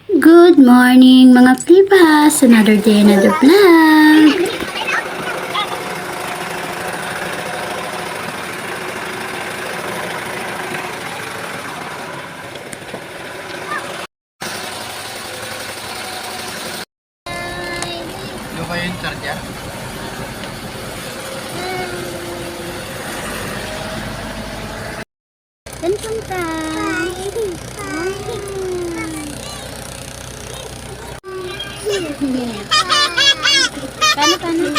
Good morning mga Klibas! Another day, another vlog! Yung kayo yung charger? Dan punta! Paano?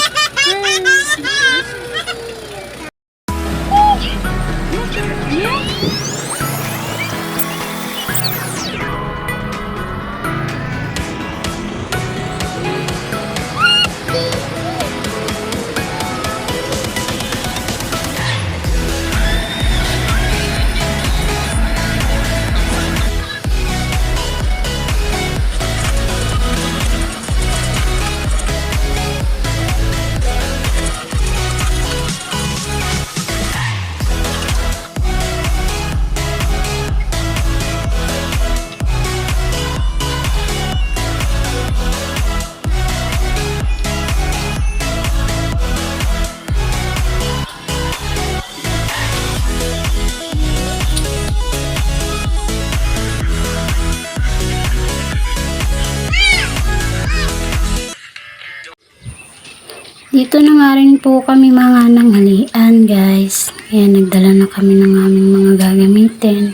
Dito na nga rin po kami mga nanghalian guys. Ayan, nagdala na kami ng aming mga gagamitin.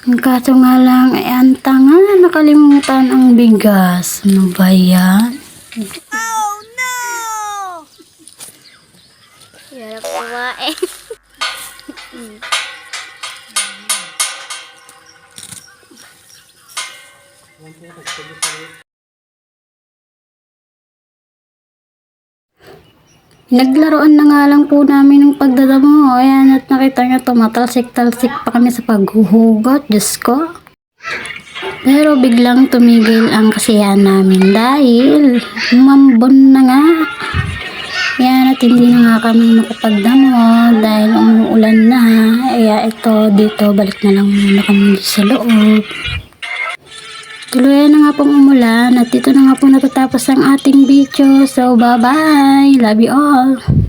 Ang kaso nga lang ay ang tanga, nakalimutan ang bigas. Ano ba yan? Oh no! Hirap kumain. Naglaruan na nga lang po namin ng pagdadamo. Ayan, at nakita nyo, tumatalsik-talsik pa kami sa paghuhugot. Diyos ko. Pero biglang tumigil ang kasiyahan namin dahil umambon na nga. Ayan, at hindi na nga kami makapagdamo dahil umuulan na. Kaya ito, dito, balik na lang muna kami sa loob. Tuloy na nga pong umulan at dito na nga po natatapos ang ating video. So, bye-bye! Love you all!